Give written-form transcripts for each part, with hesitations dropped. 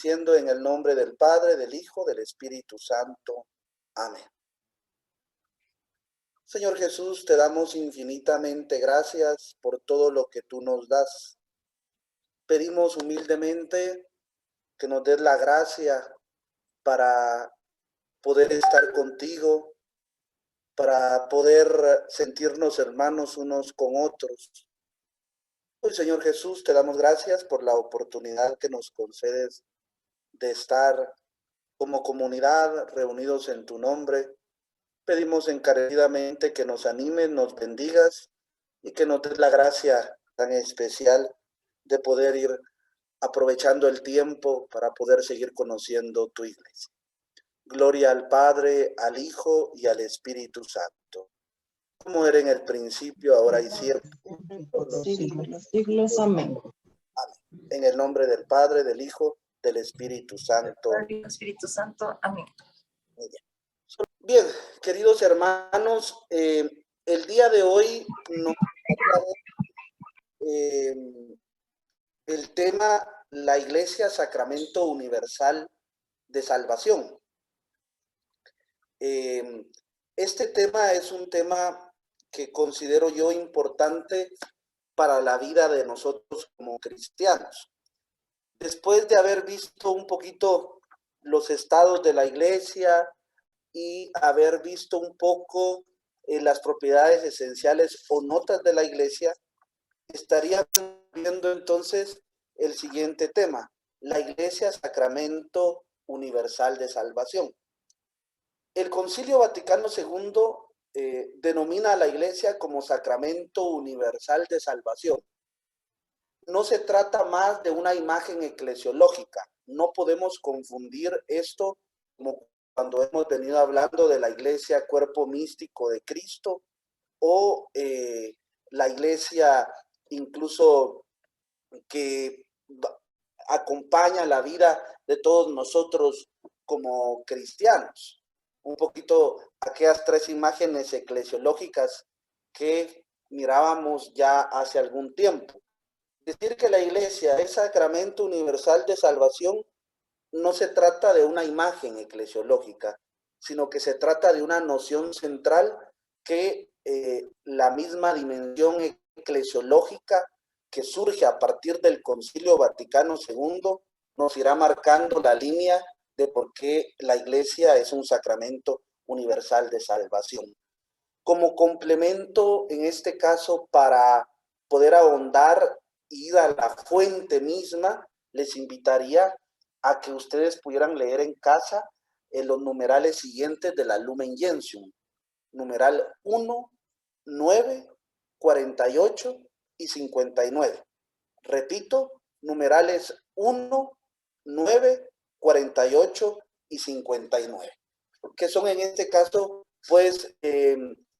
diciendo en el nombre del Padre, del Hijo, del Espíritu Santo. Amén. Señor Jesús, te damos infinitamente gracias por todo lo que tú nos das. Pedimos humildemente que nos des la gracia para poder estar contigo, para poder sentirnos hermanos unos con otros. Hoy, Señor Jesús, te damos gracias por la oportunidad que nos concedes de estar como comunidad reunidos en tu nombre. Pedimos encarecidamente que nos animes, nos bendigas y que nos des la gracia tan especial de poder ir aprovechando el tiempo para poder seguir conociendo tu iglesia. Gloria al Padre, al Hijo y al Espíritu Santo, como era en el principio, ahora y siempre, por los siglos de los siglos. Amén. Amén. En el nombre del Padre, del Hijo, del Espíritu Santo. Espíritu Santo. Amén. Bien, queridos hermanos, el día de hoy nos el tema la Iglesia Sacramento Universal de Salvación. Este tema es un tema que considero yo importante para la vida de nosotros como cristianos. Después de haber visto un poquito los estados de la Iglesia y haber visto un poco las propiedades esenciales o notas de la Iglesia, estaría viendo entonces el siguiente tema, la Iglesia Sacramento Universal de Salvación. El Concilio Vaticano II denomina a la Iglesia como Sacramento Universal de Salvación. No se trata más de una imagen eclesiológica. No podemos confundir esto como cuando hemos venido hablando de la Iglesia Cuerpo Místico de Cristo o la Iglesia incluso que acompaña la vida de todos nosotros como cristianos. Un poquito aquellas tres imágenes eclesiológicas que mirábamos ya hace algún tiempo. Decir que la Iglesia es Sacramento Universal de Salvación no se trata de una imagen eclesiológica, sino que se trata de una noción central que la misma dimensión eclesiológica que surge a partir del Concilio Vaticano II nos irá marcando la línea de por qué la Iglesia es un sacramento universal de salvación. Como complemento, en este caso, para poder ahondar y ir a la fuente misma, les invitaría a que ustedes pudieran leer en casa los numerales siguientes de la Lumen Gentium. Numeral 1, 9, 48 y 59. Repito, numerales 1, 9, 48 y 59. Que son en este caso, pues,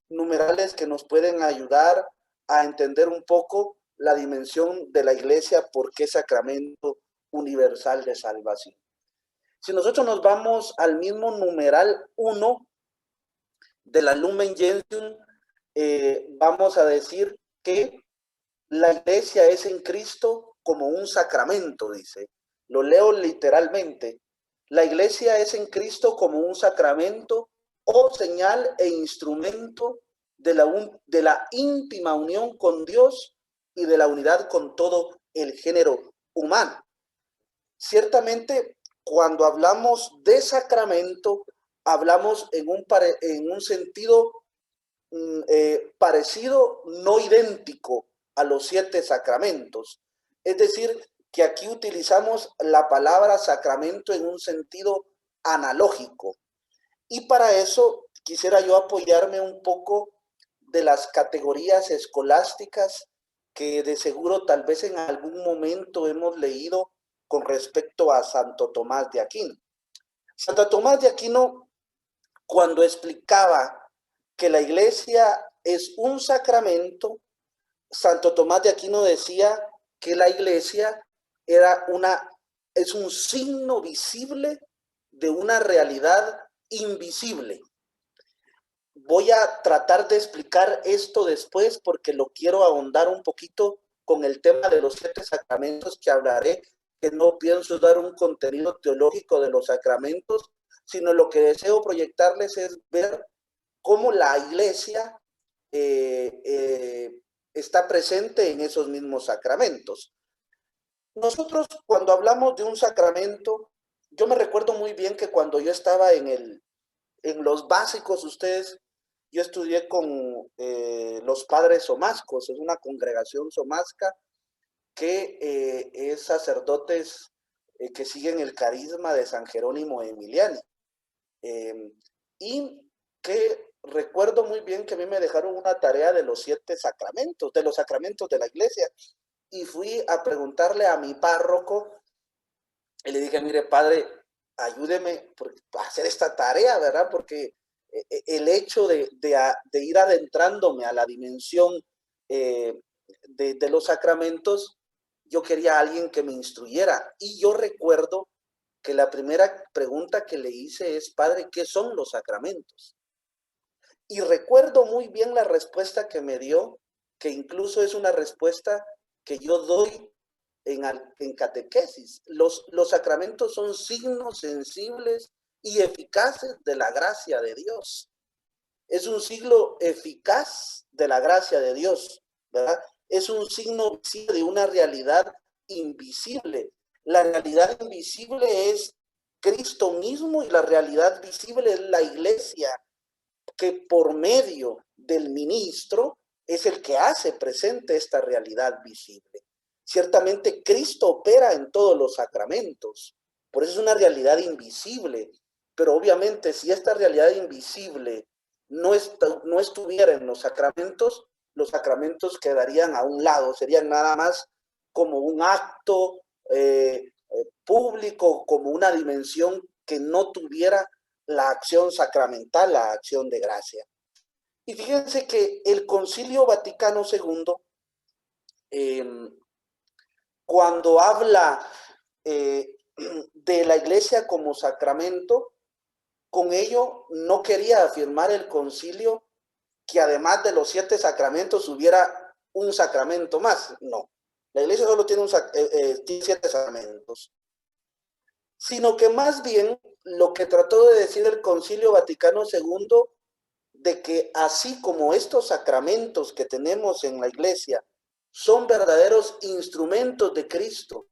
numerales que nos pueden ayudar a entender un poco la dimensión de la Iglesia, por qué Sacramento Universal de Salvación. Si nosotros nos vamos al mismo numeral 1 de la Lumen Gentium, vamos a decir que la Iglesia es en Cristo como un sacramento, dice. Lo leo literalmente. La Iglesia es en Cristo como un sacramento o señal e instrumento de la íntima unión con Dios y de la unidad con todo el género humano. Ciertamente, cuando hablamos de sacramento, hablamos en un sentido parecido, no idéntico a los 7 sacramentos. Es decir, que aquí utilizamos la palabra sacramento en un sentido analógico. Y para eso quisiera yo apoyarme un poco de las categorías escolásticas que de seguro tal vez en algún momento hemos leído con respecto a Santo Tomás de Aquino. Santo Tomás de Aquino, cuando explicaba que la Iglesia es un sacramento, Santo Tomás de Aquino decía que la Iglesia es un signo visible de una realidad invisible. Voy a tratar de explicar esto después porque lo quiero ahondar un poquito con el tema de los 7 sacramentos que hablaré que no pienso dar un contenido teológico de los sacramentos, sino lo que deseo proyectarles es ver cómo la iglesia está presente en esos mismos sacramentos. Nosotros cuando hablamos de un sacramento, yo me recuerdo muy bien que cuando yo estaba en los básicos, yo estudié con los padres somascos, es una congregación somasca que es sacerdotes que siguen el carisma de San Jerónimo Emiliani. Y que recuerdo muy bien que a mí me dejaron una tarea de los 7 sacramentos, de los sacramentos de la iglesia. Y fui a preguntarle a mi párroco y le dije, mire, padre, ayúdeme a hacer esta tarea, ¿verdad? Porque el hecho de ir adentrándome a la dimensión de los sacramentos, yo quería a alguien que me instruyera. Y yo recuerdo que la primera pregunta que le hice es, padre, ¿qué son los sacramentos? Y recuerdo muy bien la respuesta que me dio, que incluso es una respuesta que yo doy en catequesis. Los sacramentos son signos sensibles y eficaces de la gracia de Dios. Es un signo eficaz de la gracia de Dios, ¿verdad? Es un signo de una realidad invisible. La realidad invisible es Cristo mismo y la realidad visible es la iglesia, que por medio del ministro es el que hace presente esta realidad visible. Ciertamente Cristo opera en todos los sacramentos, por eso es una realidad invisible, pero obviamente si esta realidad invisible no estuviera en los sacramentos quedarían a un lado, serían nada más como un acto público, como una dimensión que no tuviera la acción sacramental, la acción de gracia. Y fíjense que el Concilio Vaticano II, cuando habla de la iglesia como sacramento, con ello no quería afirmar el concilio que además de los 7 sacramentos hubiera un sacramento más. No, la iglesia solo tiene 7 sacramentos, sino que más bien lo que trató de decir el Concilio Vaticano II, de que así como estos sacramentos que tenemos en la iglesia son verdaderos instrumentos de Cristo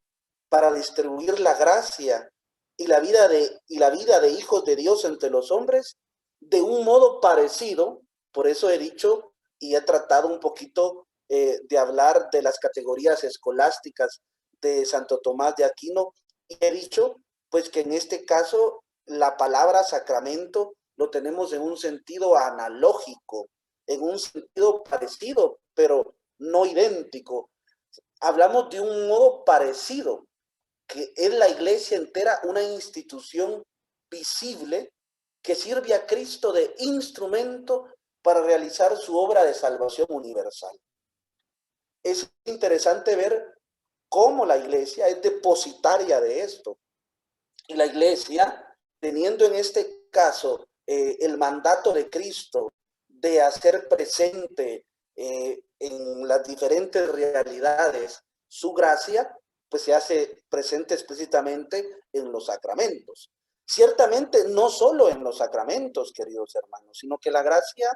para distribuir la gracia y la vida de hijos de Dios entre los hombres, de un modo parecido, por eso he dicho y he tratado un poquito de hablar de las categorías escolásticas de Santo Tomás de Aquino, y he dicho pues que en este caso la palabra sacramento lo tenemos en un sentido analógico, en un sentido parecido, pero no idéntico. Hablamos de un modo parecido, que es la iglesia entera una institución visible que sirve a Cristo de instrumento para realizar su obra de salvación universal. Es interesante ver cómo la iglesia es depositaria de esto. Y la iglesia, teniendo en este caso el mandato de Cristo de hacer presente en las diferentes realidades su gracia, pues se hace presente explícitamente en los sacramentos. Ciertamente no solo en los sacramentos, queridos hermanos, sino que la gracia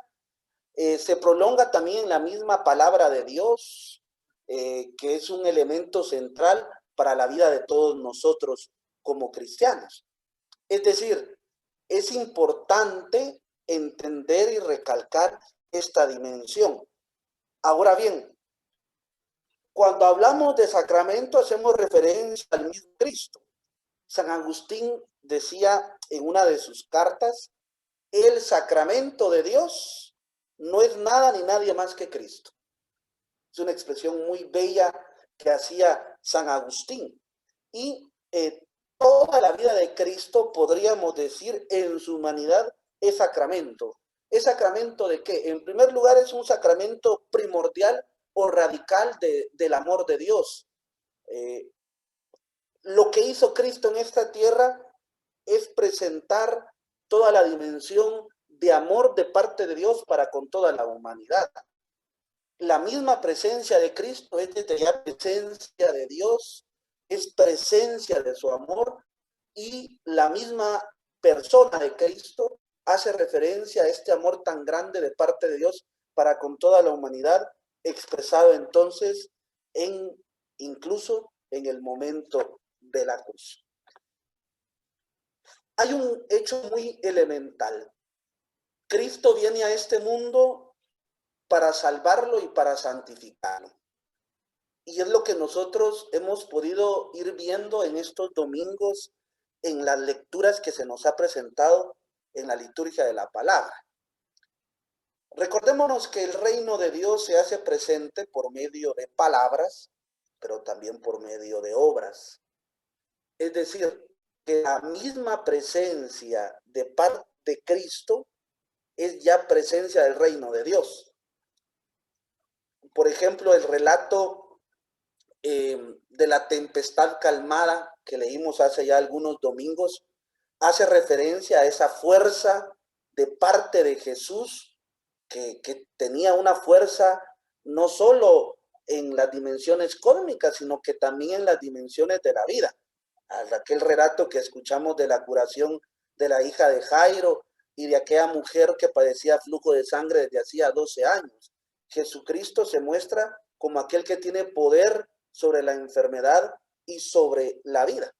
se prolonga también en la misma palabra de Dios, que es un elemento central para la vida de todos nosotros como cristianos. Es decir, es importante entender y recalcar esta dimensión. Ahora bien, cuando hablamos de sacramento hacemos referencia al mismo Cristo. San Agustín decía en una de sus cartas, el sacramento de Dios no es nada ni nadie más que Cristo. Es una expresión muy bella que hacía San Agustín. Y toda la vida de Cristo, podríamos decir, en su humanidad es sacramento. ¿Es sacramento de qué? En primer lugar, es un sacramento primordial o radical del amor de Dios. Lo que hizo Cristo en esta tierra es presentar toda la dimensión de amor de parte de Dios para con toda la humanidad. La misma presencia de Cristo es desde la presencia de Dios es presencia de su amor, y la misma persona de Cristo hace referencia a este amor tan grande de parte de Dios para con toda la humanidad, expresado entonces incluso en el momento de la cruz. Hay un hecho muy elemental. Cristo viene a este mundo para salvarlo y para santificarlo. Y es lo que nosotros hemos podido ir viendo en estos domingos, en las lecturas que se nos ha presentado en la liturgia de la palabra. Recordémonos que el reino de Dios se hace presente por medio de palabras, pero también por medio de obras. Es decir, que la misma presencia de parte de Cristo es ya presencia del reino de Dios. Por ejemplo, el relato de la tempestad calmada que leímos hace ya algunos domingos hace referencia a esa fuerza de parte de Jesús que tenía una fuerza no solo en las dimensiones cósmicas, sino que también en las dimensiones de la vida. Aquel relato que escuchamos de la curación de la hija de Jairo y de aquella mujer que padecía flujo de sangre desde hacía 12 años. Jesucristo se muestra como aquel que tiene poder sobre la enfermedad y sobre la vida.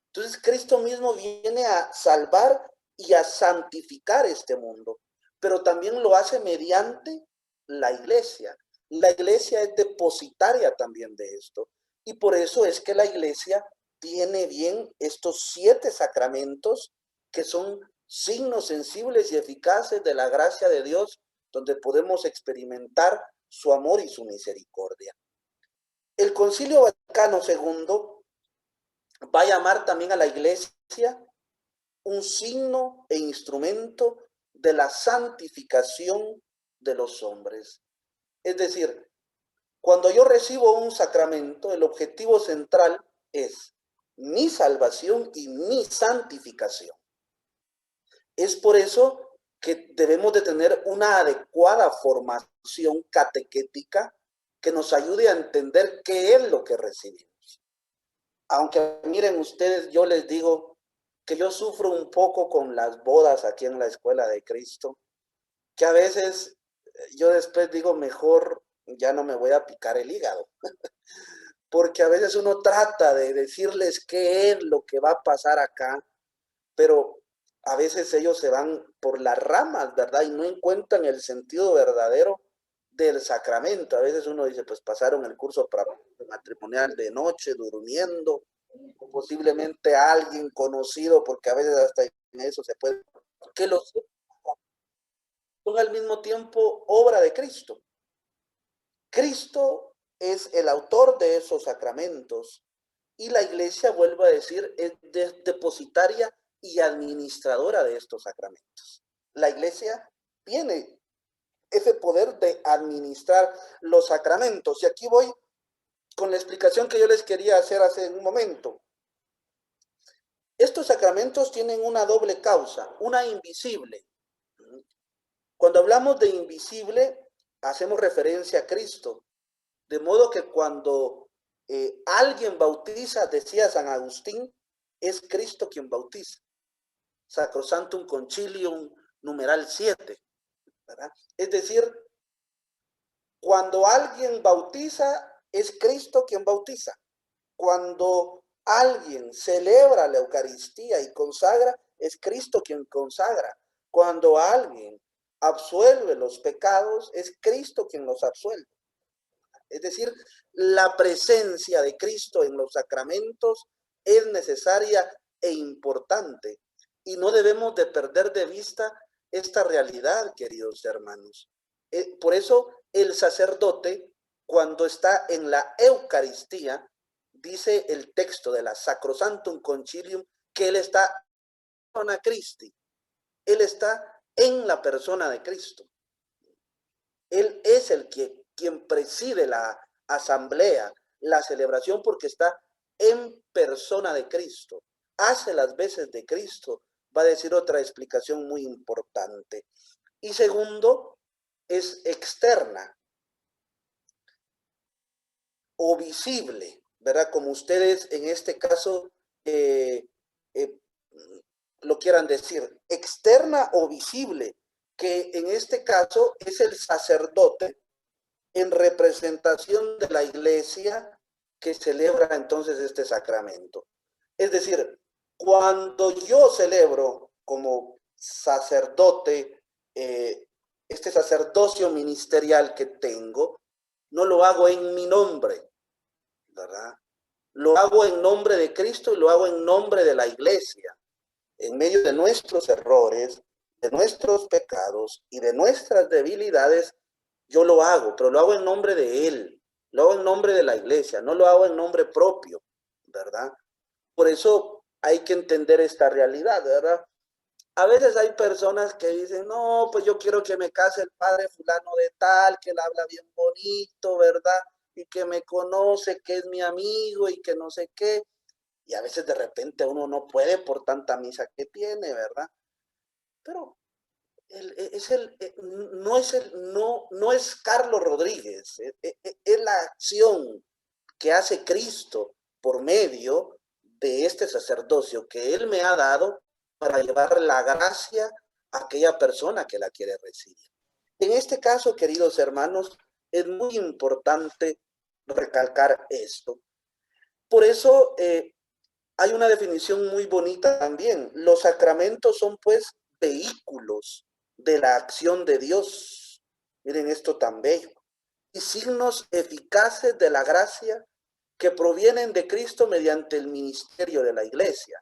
Entonces Cristo mismo viene a salvar y a santificar este mundo, pero también lo hace mediante la iglesia. La iglesia es depositaria también de esto, y por eso es que la iglesia tiene bien estos 7 sacramentos que son signos sensibles y eficaces de la gracia de Dios, donde podemos experimentar su amor y su misericordia. El Concilio Vaticano II va a llamar también a la iglesia un signo e instrumento de la santificación de los hombres. Es decir, cuando yo recibo un sacramento, el objetivo central es mi salvación y mi santificación. Es por eso que debemos de tener una adecuada formación catequética que nos ayude a entender qué es lo que recibimos. Aunque miren ustedes, yo les digo que yo sufro un poco con las bodas aquí en la Escuela de Cristo, que a veces yo después digo, mejor ya no me voy a picar el hígado, porque a veces uno trata de decirles qué es lo que va a pasar acá, pero a veces ellos se van por las ramas, ¿verdad? Y no encuentran el sentido verdadero del sacramento. A veces uno dice, pues pasaron el curso matrimonial de noche, durmiendo, o posiblemente a alguien conocido, porque a veces hasta en eso se puede, que los son al mismo tiempo obra de Cristo. Cristo es el autor de esos sacramentos y la iglesia, vuelvo a decir, es depositaria y administradora de estos sacramentos. La iglesia tiene ese poder de administrar los sacramentos. Y aquí voy con la explicación que yo les quería hacer hace un momento. Estos sacramentos tienen una doble causa, una invisible. Cuando hablamos de invisible, hacemos referencia a Cristo. De modo que cuando alguien bautiza, decía San Agustín, es Cristo quien bautiza. Sacrosanctum Concilium numeral 7. ¿Verdad? Es decir, cuando alguien bautiza, es Cristo quien bautiza. Cuando alguien celebra la Eucaristía y consagra, es Cristo quien consagra. Cuando alguien absuelve los pecados, es Cristo quien los absuelve. Es decir, la presencia de Cristo en los sacramentos es necesaria e importante. Y no debemos de perder de vista esta realidad, queridos hermanos. Por eso el sacerdote, cuando está en la Eucaristía, dice el texto de la Sacrosanctum Concilium, que él está en persona Christi. Él está en la persona de Cristo. Él es el quien preside la asamblea, la celebración, porque está en persona de Cristo. Hace las veces de Cristo. Va a decir otra explicación muy importante. Y segundo, es externa o visible. ¿verdad? Como ustedes en este caso eh, eh, lo quieran decir, externa o visible, que en este caso es el sacerdote en representación de la iglesia que celebra entonces este sacramento. Es decir, cuando yo celebro como sacerdote este sacerdocio ministerial que tengo, no lo hago en mi nombre, ¿verdad? Lo hago en nombre de Cristo y lo hago en nombre de la iglesia, en medio de nuestros errores, de nuestros pecados y de nuestras debilidades. Yo lo hago, pero lo hago en nombre de Él, lo hago en nombre de la iglesia, no lo hago en nombre propio, ¿verdad? Por eso hay que entender esta realidad, ¿verdad? A veces hay personas que dicen, no, pues yo quiero que me case el padre fulano de tal, que él habla bien bonito, ¿verdad? Y que me conoce, que es mi amigo y que no sé qué. Y a veces de repente uno no puede por tanta misa que tiene, ¿verdad? Pero no es Carlos Rodríguez, es la acción que hace Cristo por medio de este sacerdocio que Él me ha dado para llevar la gracia a aquella persona que la quiere recibir. En este caso, queridos hermanos, es muy importante recalcar esto. Por eso hay una definición muy bonita también. Los sacramentos son pues vehículos de la acción de Dios. Miren esto tan bello. Y signos eficaces de la gracia que provienen de Cristo mediante el ministerio de la iglesia.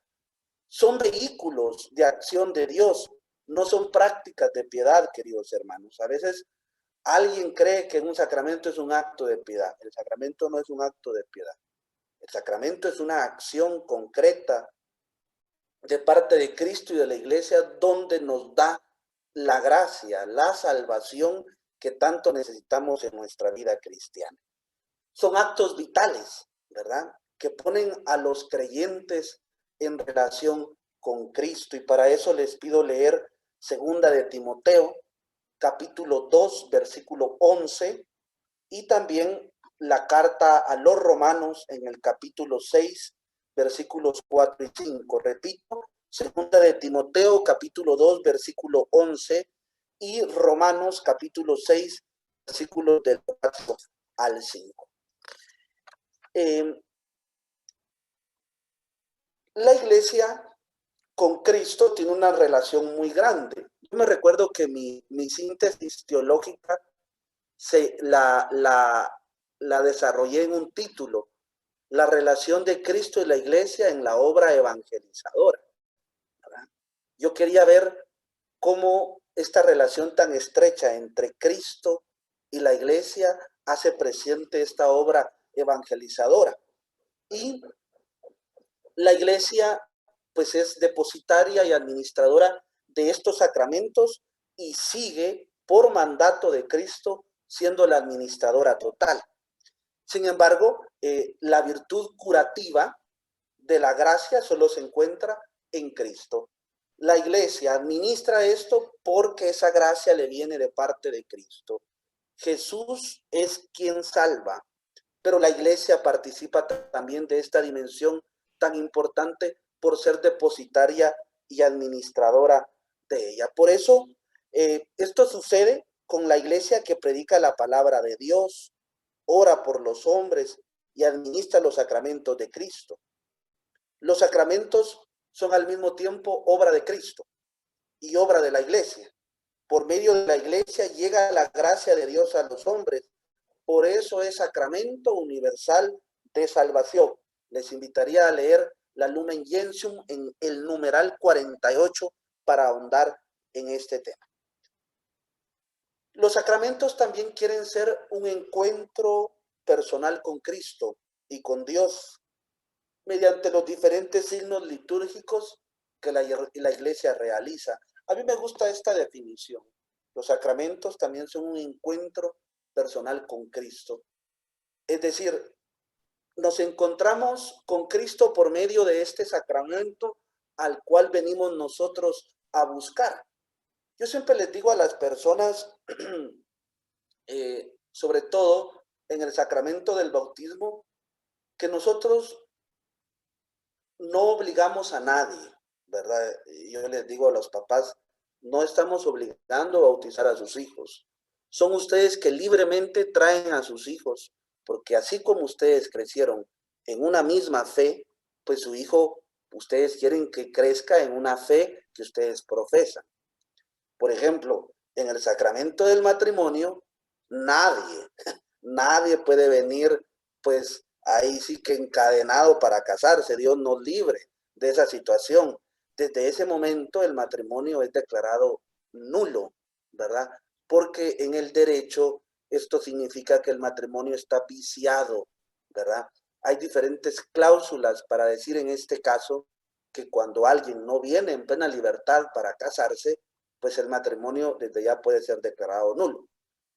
Son vehículos de acción de Dios, no son prácticas de piedad, queridos hermanos. A veces alguien cree que un sacramento es un acto de piedad. El sacramento no es un acto de piedad. El sacramento es una acción concreta de parte de Cristo y de la iglesia donde nos da la gracia, la salvación que tanto necesitamos en nuestra vida cristiana. Son actos vitales, ¿verdad? Que ponen a los creyentes en relación con Cristo. Y para eso les pido leer segunda de Timoteo, capítulo 2, versículo 11, y también la carta a los romanos en el capítulo 6, versículos 4 y 5. Repito, segunda de Timoteo, capítulo 2, versículo 11, y Romanos, capítulo 6, versículos del 4 al 5. La iglesia con Cristo tiene una relación muy grande. Yo me recuerdo que mi síntesis teológica la desarrollé en un título, la relación de Cristo y la iglesia en la obra evangelizadora, ¿verdad? Yo quería ver cómo esta relación tan estrecha entre Cristo y la iglesia hace presente esta obra evangelizadora. Y la iglesia pues es depositaria y administradora de estos sacramentos y sigue por mandato de Cristo siendo la administradora total. Sin embargo, la virtud curativa de la gracia solo se encuentra en Cristo. La iglesia administra esto porque esa gracia le viene de parte de Cristo. Jesús es quien salva, pero la iglesia participa también de esta dimensión tan importante por ser depositaria y administradora de ella. Por eso, esto sucede con la iglesia que predica la palabra de Dios, ora por los hombres y administra los sacramentos de Cristo. Los sacramentos son al mismo tiempo obra de Cristo y obra de la iglesia. Por medio de la iglesia llega la gracia de Dios a los hombres. Por eso es sacramento universal de salvación. Les invitaría a leer la Lumen Gentium en el numeral 48 para ahondar en este tema. Los sacramentos también quieren ser un encuentro personal con Cristo y con Dios mediante los diferentes signos litúrgicos que la iglesia realiza. A mí me gusta esta definición. Los sacramentos también son un encuentro personal con Cristo. Es decir, nos encontramos con Cristo por medio de este sacramento al cual venimos nosotros a buscar. Yo siempre les digo a las personas, sobre todo en el sacramento del bautismo, que nosotros no obligamos a nadie, ¿verdad? Yo les digo a los papás, no estamos obligando a bautizar a sus hijos. Son ustedes que libremente traen a sus hijos, porque así como ustedes crecieron en una misma fe, pues su hijo, ustedes quieren que crezca en una fe que ustedes profesan. Por ejemplo, en el sacramento del matrimonio, nadie puede venir, pues ahí sí que encadenado para casarse. Dios nos libre de esa situación. Desde ese momento el matrimonio es declarado nulo, ¿verdad? Porque en el derecho esto significa que el matrimonio está viciado, ¿verdad? Hay diferentes cláusulas para decir en este caso que cuando alguien no viene en plena libertad para casarse, pues el matrimonio desde ya puede ser declarado nulo.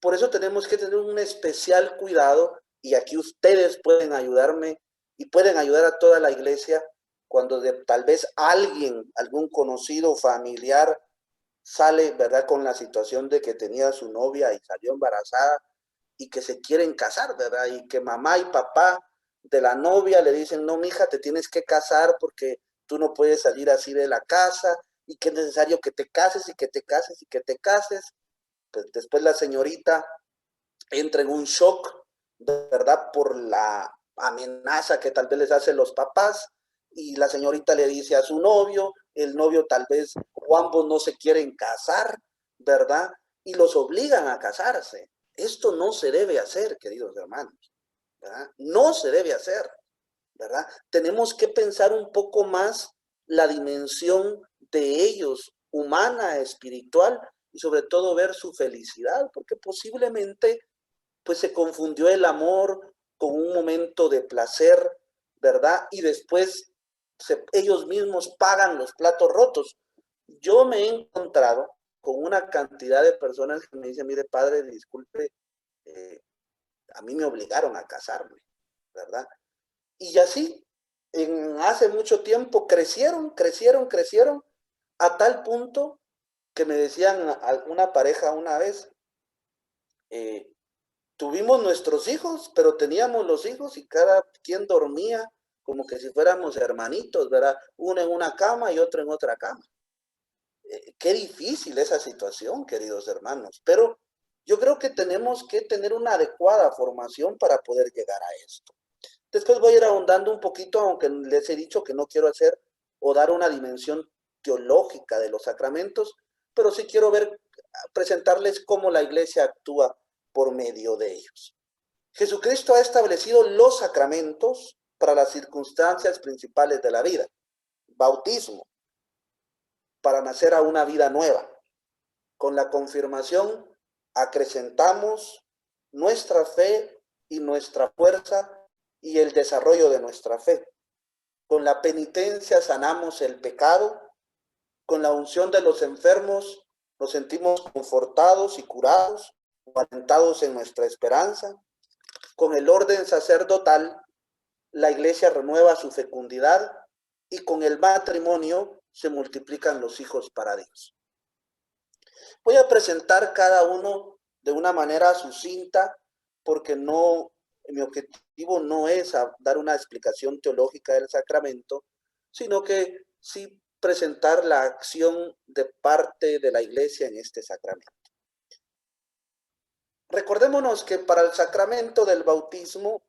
Por eso tenemos que tener un especial cuidado, y aquí ustedes pueden ayudarme y pueden ayudar a toda la iglesia cuando tal vez alguien, algún conocido familiar sale, ¿verdad?, con la situación de que tenía a su novia y salió embarazada y que se quieren casar, ¿verdad? Y que mamá y papá de la novia le dicen, no, mija, te tienes que casar porque tú no puedes salir así de la casa y que es necesario que te cases y que te cases y que te cases. Pues después la señorita entra en un shock, ¿verdad? Por la amenaza que tal vez les hacen los papás, y la señorita le dice a su novio, el novio tal vez, o ambos no se quieren casar, ¿verdad? Y los obligan a casarse. Esto no se debe hacer, queridos hermanos, ¿verdad? No se debe hacer, ¿verdad? Tenemos que pensar un poco más la dimensión de ellos, humana, espiritual, y sobre todo ver su felicidad, porque posiblemente pues se confundió el amor con un momento de placer, ¿verdad? Y después ellos mismos pagan los platos rotos. Yo me he encontrado con una cantidad de personas que me dicen, mire padre, disculpe, eh, a mí me obligaron a casarme, ¿verdad? Y así, hace mucho tiempo crecieron, a tal punto que me decían a una pareja una vez, eh, tuvimos nuestros hijos, pero teníamos los hijos y cada quien dormía como que si fuéramos hermanitos, ¿verdad? Uno en una cama y otro en otra cama. Qué difícil esa situación, queridos hermanos, pero yo creo que tenemos que tener una adecuada formación para poder llegar a esto. Después voy a ir ahondando un poquito, aunque les he dicho que no quiero hacer o dar una dimensión teológica de los sacramentos, pero sí quiero presentarles cómo la iglesia actúa por medio de ellos. Jesucristo ha establecido los sacramentos para las circunstancias principales de la vida. Bautismo, para nacer a una vida nueva. Con la confirmación acrecentamos nuestra fe y nuestra fuerza y el desarrollo de nuestra fe. Con la penitencia sanamos el pecado. Con la unción de los enfermos nos sentimos confortados y curados, alentados en nuestra esperanza. Con el orden sacerdotal, la iglesia renueva su fecundidad y con el matrimonio se multiplican los hijos para Dios. Voy a presentar cada uno de una manera sucinta porque mi objetivo no es dar una explicación teológica del sacramento, sino que sí presentar la acción de parte de la iglesia en este sacramento. Recordémonos que para el sacramento del bautismo,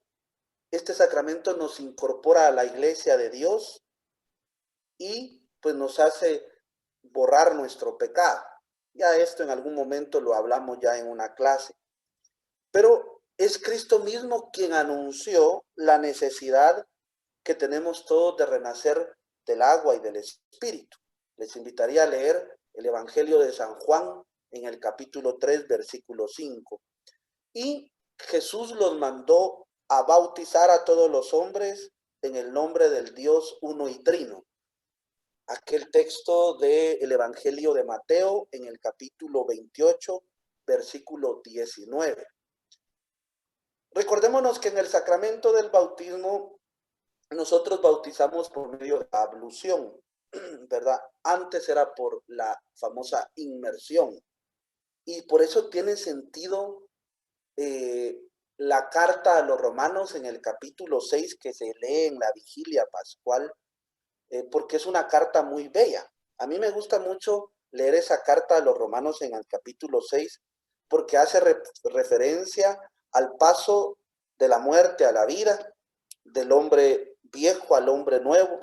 este sacramento nos incorpora a la iglesia de Dios y pues nos hace borrar nuestro pecado. Ya esto en algún momento lo hablamos ya en una clase. Pero es Cristo mismo quien anunció la necesidad que tenemos todos de renacer del agua y del Espíritu. Les invitaría a leer el Evangelio de San Juan en el capítulo 3, versículo 5. Y Jesús los mandó a bautizar a todos los hombres en el nombre del Dios uno y trino. Aquel texto del Evangelio de Mateo en el capítulo 28, versículo 19. Recordémonos que en el sacramento del bautismo nosotros bautizamos por medio de la ablución, ¿verdad? Antes era por la famosa inmersión. Y por eso tiene sentido la carta a los romanos en el capítulo 6 que se lee en la vigilia pascual, porque es una carta muy bella. A mí me gusta mucho leer esa carta a los romanos en el capítulo 6 porque hace referencia al paso de la muerte a la vida, del hombre viejo al hombre nuevo,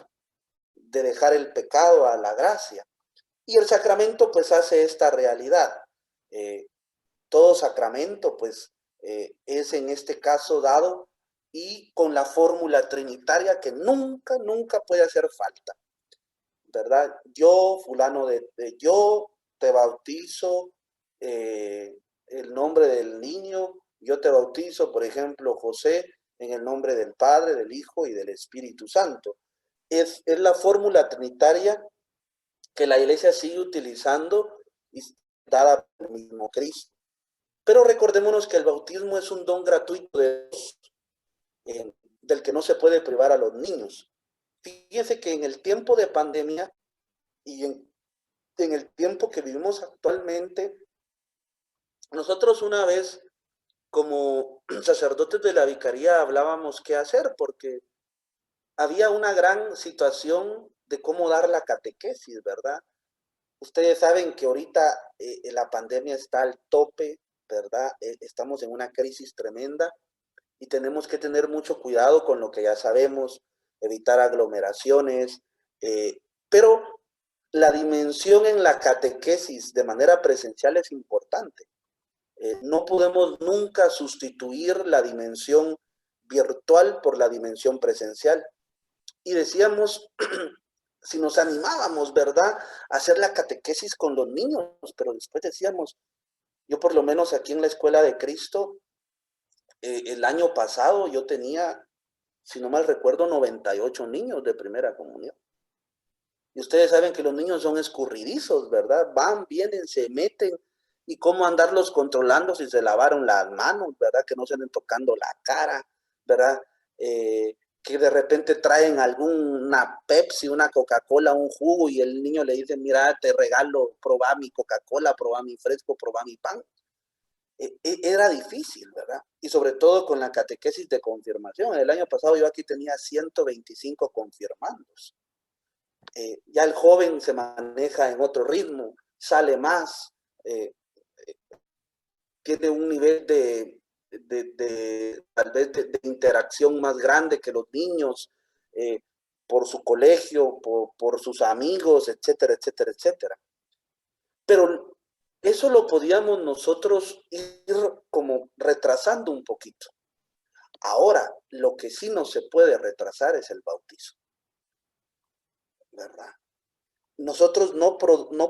de dejar el pecado a la gracia. Y el sacramento pues hace esta realidad. Eh, Todo sacramento pues es en este caso dado y con la fórmula trinitaria que nunca, nunca puede hacer falta, ¿verdad? Yo, fulano yo, te bautizo el nombre del niño, yo te bautizo, por ejemplo, José, en el nombre del Padre, del Hijo y del Espíritu Santo. Es la fórmula trinitaria que la iglesia sigue utilizando y dada por el mismo Cristo. Pero recordémonos que el bautismo es un don gratuito de Dios, del que no se puede privar a los niños. Fíjense que en el tiempo de pandemia y en el tiempo que vivimos actualmente, nosotros una vez como sacerdotes de la vicaría hablábamos qué hacer, porque había una gran situación de cómo dar la catequesis, ¿verdad? Ustedes saben que ahorita la pandemia está al tope, ¿verdad? Estamos en una crisis tremenda y tenemos que tener mucho cuidado con lo que ya sabemos, evitar aglomeraciones, pero la dimensión en la catequesis de manera presencial es importante. No podemos nunca sustituir la dimensión virtual por la dimensión presencial. Y decíamos, si nos animábamos, ¿verdad?, a hacer la catequesis con los niños, pero después decíamos, yo por lo menos aquí en la Escuela de Cristo, el año pasado yo tenía, si no mal recuerdo, 98 niños de primera comunión. Y ustedes saben que los niños son escurridizos, ¿verdad? Van, vienen, se meten. Y cómo andarlos controlando si se lavaron las manos, ¿verdad? Que no se anden tocando la cara, ¿verdad? Que de repente traen alguna Pepsi, una Coca-Cola, un jugo y el niño le dice, mira, te regalo, probá mi Coca-Cola, probá mi fresco, probá mi pan. Era difícil, ¿verdad? Y sobre todo con la catequesis de confirmación. El año pasado yo aquí tenía 125 confirmandos. Ya el joven se maneja en otro ritmo, sale más, tiene un nivel tal vez de interacción más grande que los niños, por su colegio, por sus amigos, etcétera, etcétera, etcétera. Pero eso lo podíamos nosotros ir como retrasando un poquito. Ahora, lo que sí no se puede retrasar es el bautizo, ¿verdad? Nosotros no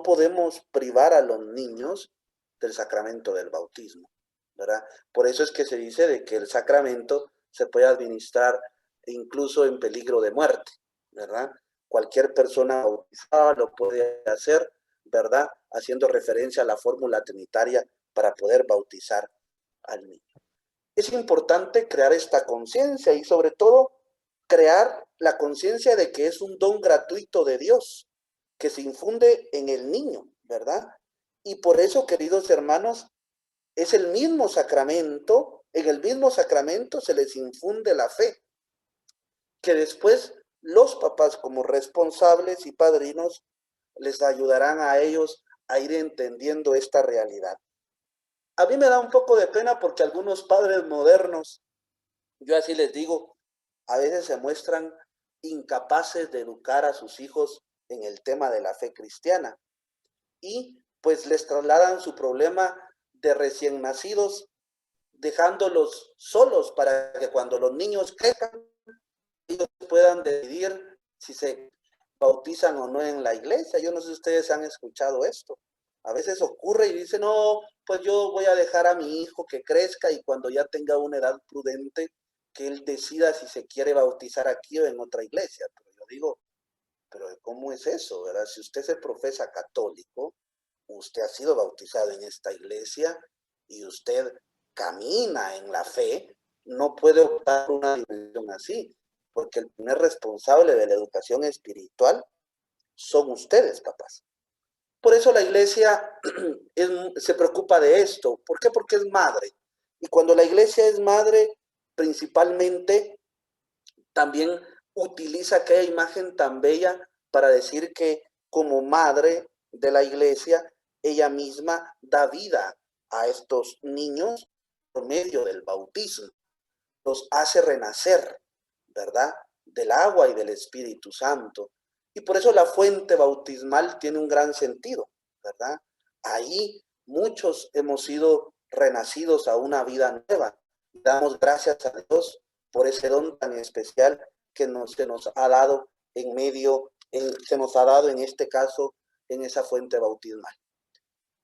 podemos privar a los niños del sacramento del bautismo, ¿verdad? Por eso es que se dice de que el sacramento se puede administrar incluso en peligro de muerte, ¿verdad? Cualquier persona bautizada lo puede hacer, ¿verdad? Haciendo referencia a la fórmula trinitaria para poder bautizar al niño. Es importante crear esta conciencia y sobre todo crear la conciencia de que es un don gratuito de Dios que se infunde en el niño, ¿verdad? Y por eso, queridos hermanos, es el mismo sacramento, en el mismo sacramento se les infunde la fe, que después los papás como responsables y padrinos les ayudarán a ellos a ir entendiendo esta realidad. A mí me da un poco de pena porque algunos padres modernos, yo así les digo, a veces se muestran incapaces de educar a sus hijos en el tema de la fe cristiana y pues les trasladan su problema de recién nacidos, dejándolos solos para que cuando los niños crezcan, ellos puedan decidir si se bautizan o no en la iglesia. Yo no sé si ustedes han escuchado esto. A veces ocurre y dicen, no, pues yo voy a dejar a mi hijo que crezca y cuando ya tenga una edad prudente, que él decida si se quiere bautizar aquí o en otra iglesia. Pero yo digo, pero ¿cómo es eso, verdad? Si usted se profesa católico, usted ha sido bautizado en esta iglesia y usted camina en la fe, no puede optar por una dimensión así, porque el primer responsable de la educación espiritual son ustedes, papás. Por eso la iglesia se preocupa de esto. ¿Por qué? Porque es madre. Y cuando la iglesia es madre, principalmente también utiliza aquella imagen tan bella para decir que como madre de la iglesia, ella misma da vida a estos niños por medio del bautismo. Los hace renacer, ¿verdad? Del agua y del Espíritu Santo. Y por eso la fuente bautismal tiene un gran sentido, ¿verdad? Ahí muchos hemos sido renacidos a una vida nueva. Damos gracias a Dios por ese don tan especial que se nos ha dado se nos ha dado en este caso en esa fuente bautismal.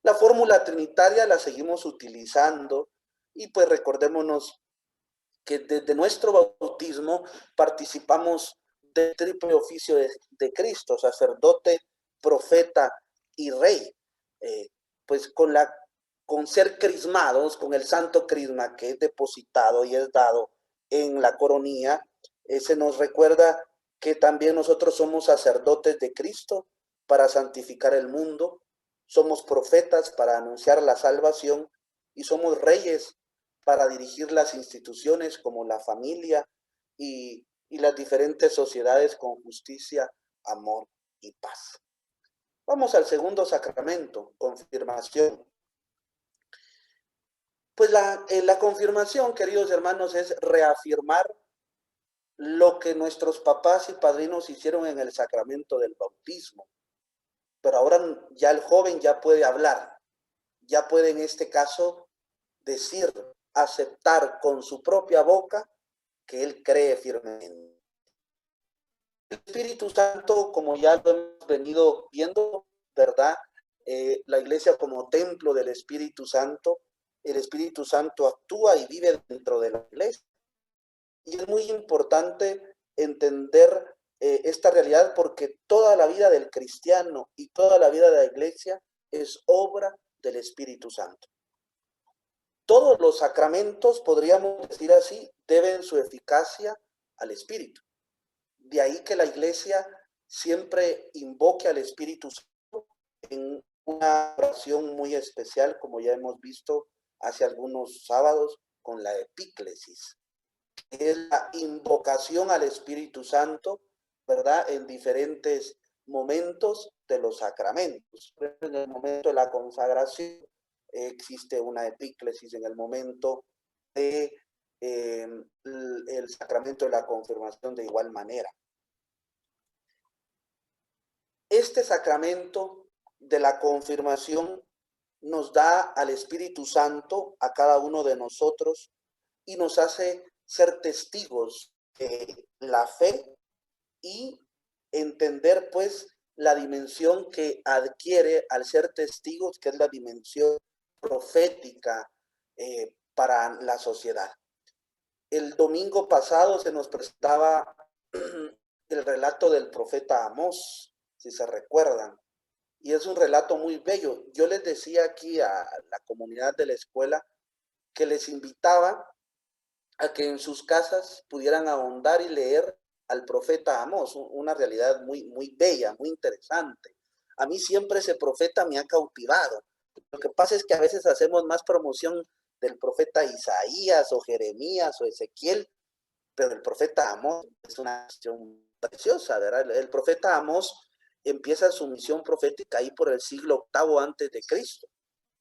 La fórmula trinitaria la seguimos utilizando y pues recordémonos que desde nuestro bautismo participamos del triple oficio de Cristo, sacerdote, profeta y rey. Pues con ser crismados, con el santo crisma que es depositado y es dado en la coronilla, se nos recuerda que también nosotros somos sacerdotes de Cristo para santificar el mundo, somos profetas para anunciar la salvación y somos reyes para dirigir las instituciones como la familia y las diferentes sociedades con justicia, amor y paz. Vamos al segundo sacramento, confirmación. Pues la confirmación, queridos hermanos, es reafirmar lo que nuestros papás y padrinos hicieron en el sacramento del bautismo. Pero ahora ya el joven ya puede hablar, ya puede en este caso decir, aceptar con su propia boca que él cree firmemente. El Espíritu Santo, como ya lo hemos venido viendo, ¿verdad? La iglesia como templo del Espíritu Santo, el Espíritu Santo actúa y vive dentro de la iglesia. Y es muy importante entender esta realidad porque toda la vida del cristiano y toda la vida de la iglesia es obra del Espíritu Santo. Todos los sacramentos, podríamos decir así, deben su eficacia al Espíritu. De ahí que la iglesia siempre invoque al Espíritu Santo en una oración muy especial, como ya hemos visto hace algunos sábados con la epíclesis. Es la invocación al Espíritu Santo, ¿verdad? En diferentes momentos de los sacramentos. En el momento de la consagración existe una epíclesis, en el momento de el sacramento de la confirmación de igual manera. Este sacramento de la confirmación nos da al Espíritu Santo a cada uno de nosotros y nos hace ser testigos de la fe y entender pues la dimensión que adquiere al ser testigos, que es la dimensión profética para la sociedad. El domingo pasado se nos prestaba el relato del profeta Amós, si se recuerdan, y es un relato muy bello. Yo les decía aquí a la comunidad de la escuela que les invitaba a que en sus casas pudieran ahondar y leer al profeta Amós, una realidad muy, muy bella, muy interesante. A mí siempre ese profeta me ha cautivado. Lo que pasa es que a veces hacemos más promoción del profeta Isaías o Jeremías o Ezequiel, pero el profeta Amós es una cuestión preciosa, ¿verdad? El profeta Amós empieza su misión profética ahí por el siglo VIII antes de Cristo,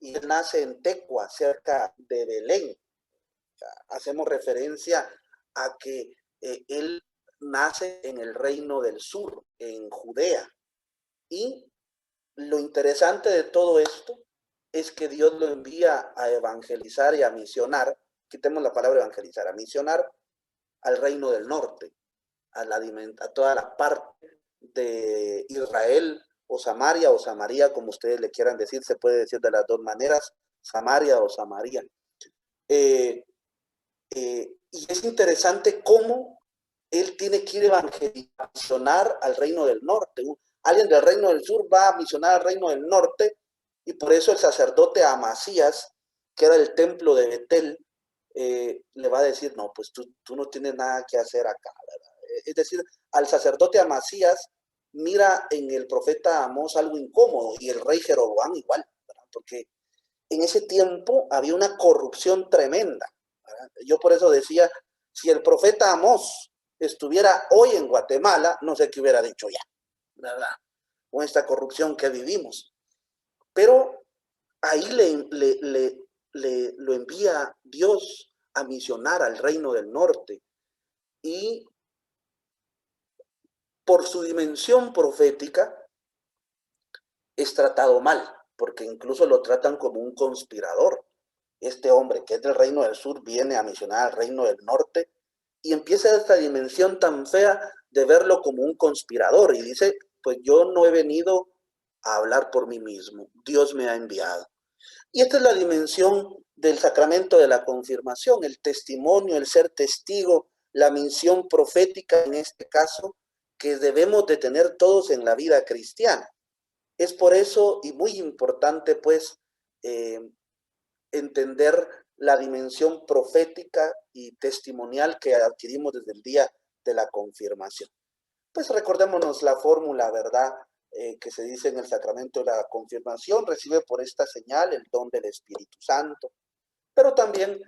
y él nace en Tecua, cerca de Belén. Hacemos referencia a que él nace en el reino del sur, en Judea. Y lo interesante de todo esto es que Dios lo envía a evangelizar y a misionar, quitemos la palabra evangelizar, a misionar al reino del norte, a toda la parte de Israel o Samaria, como ustedes le quieran decir, se puede decir de las dos maneras, Samaria o Samaria. Y es interesante cómo él tiene que ir a misionar al reino del norte. Alguien del reino del sur va a misionar al reino del norte, y por eso el sacerdote Amasías, que era el templo de Betel, le va a decir, no, pues tú no tienes nada que hacer acá, ¿verdad? Es decir, al sacerdote Amasías mira en el profeta Amós algo incómodo, y el rey Jeroboam igual, ¿verdad? Porque en ese tiempo había una corrupción tremenda, ¿verdad? Yo por eso decía, si el profeta Amós estuviera hoy en Guatemala, no sé qué hubiera dicho ya, ¿verdad? Con esta corrupción que vivimos. Pero ahí lo envía Dios a misionar al reino del norte y por su dimensión profética es tratado mal, porque incluso lo tratan como un conspirador. Este hombre que es del reino del sur viene a misionar al reino del norte y empieza esta dimensión tan fea de verlo como un conspirador y dice, pues yo no he venido a hablar por mí mismo, Dios me ha enviado. Y esta es la dimensión del sacramento de la confirmación, el testimonio, el ser testigo, la misión profética en este caso, que debemos de tener todos en la vida cristiana. Es por eso y muy importante pues eh, entender la dimensión profética y testimonial que adquirimos desde el día de la confirmación. Pues recordémonos la fórmula, ¿verdad? Que se dice en el sacramento de la confirmación, recibe por esta señal el don del Espíritu Santo. Pero también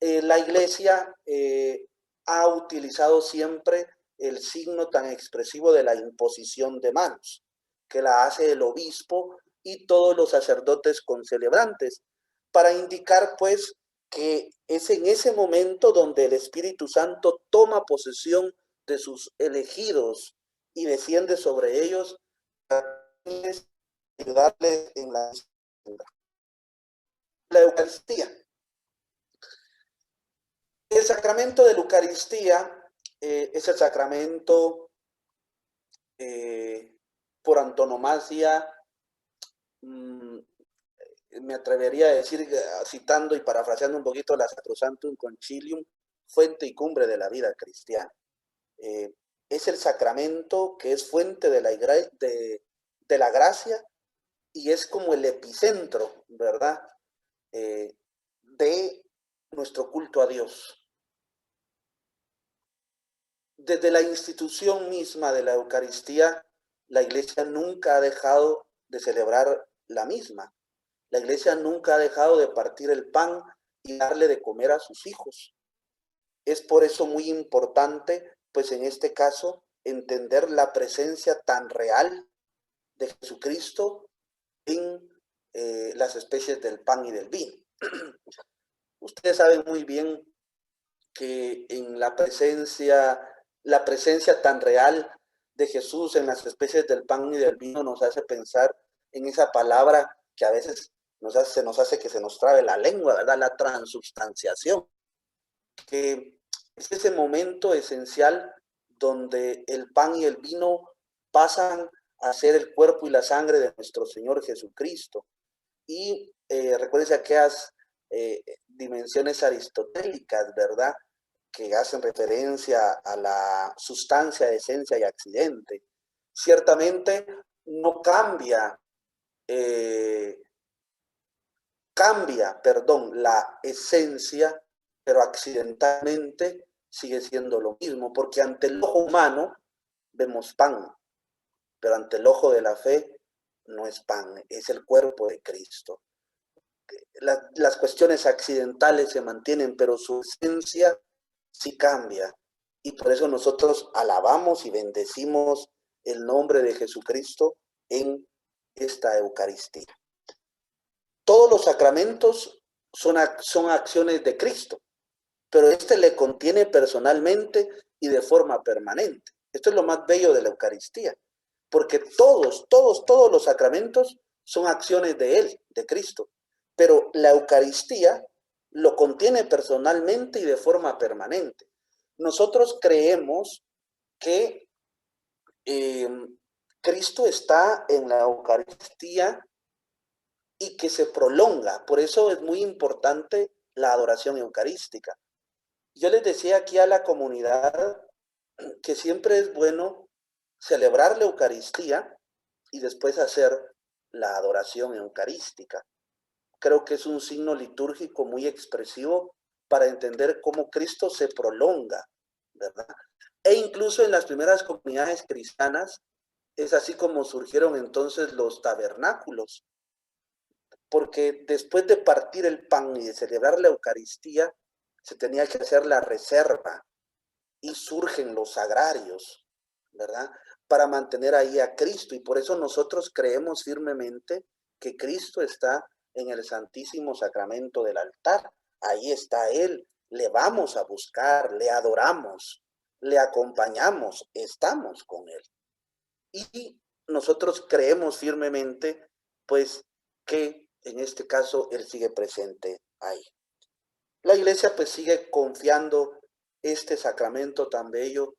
la Iglesia ha utilizado siempre el signo tan expresivo de la imposición de manos, que la hace el obispo y todos los sacerdotes concelebrantes, para indicar pues que es en ese momento donde el Espíritu Santo toma posesión de sus elegidos y desciende sobre ellos para ayudarles en la Eucaristía. El sacramento de la Eucaristía es el sacramento por antonomasia, me atrevería a decir, citando y parafraseando un poquito la Sacrosanctum Concilium, fuente y cumbre de la vida cristiana. Es el sacramento que es fuente de la gracia y es como el epicentro, ¿verdad? De nuestro culto a Dios. Desde la institución misma de la Eucaristía, la Iglesia nunca ha dejado de celebrar la misma. La Iglesia nunca ha dejado de partir el pan y darle de comer a sus hijos. Es por eso muy importante, pues en este caso, entender la presencia tan real de Jesucristo en las especies del pan y del vino. Ustedes saben muy bien que en la presencia tan real de Jesús en las especies del pan y del vino nos hace pensar en esa palabra que a veces se nos hace que se nos trabe la lengua, ¿verdad? La transubstanciación, que es ese momento esencial donde el pan y el vino pasan a ser el cuerpo y la sangre de nuestro Señor Jesucristo. Y recuérdense aquellas dimensiones aristotélicas, ¿verdad? Que hacen referencia a la sustancia, esencia y accidente. Ciertamente no cambia, la esencia, pero accidentalmente sigue siendo lo mismo, porque ante el ojo humano vemos pan, pero ante el ojo de la fe no es pan, es el cuerpo de Cristo. Las cuestiones accidentales se mantienen, pero su esencia sí cambia. Y por eso nosotros alabamos y bendecimos el nombre de Jesucristo en esta Eucaristía. Todos los sacramentos son acciones de Cristo, pero este le contiene personalmente y de forma permanente. Esto es lo más bello de la Eucaristía, porque todos los sacramentos son acciones de Él, de Cristo, pero la Eucaristía lo contiene personalmente y de forma permanente. Nosotros creemos que Cristo está en la Eucaristía y que se prolonga. Por eso es muy importante la adoración eucarística. Yo les decía aquí a la comunidad que siempre es bueno celebrar la Eucaristía y después hacer la adoración eucarística. Creo que es un signo litúrgico muy expresivo para entender cómo Cristo se prolonga, ¿verdad? E incluso en las primeras comunidades cristianas es así como surgieron entonces los tabernáculos. porque después de partir el pan y de celebrar la Eucaristía, se tenía que hacer la reserva y surgen los sagrarios, ¿verdad? Para mantener ahí a Cristo. Y por eso nosotros creemos firmemente que Cristo está en el Santísimo Sacramento del altar. Ahí está Él. Le vamos a buscar, le adoramos, le acompañamos, estamos con Él. Y nosotros creemos firmemente, pues, que en este caso Él sigue presente ahí. La iglesia pues sigue confiando este sacramento tan bello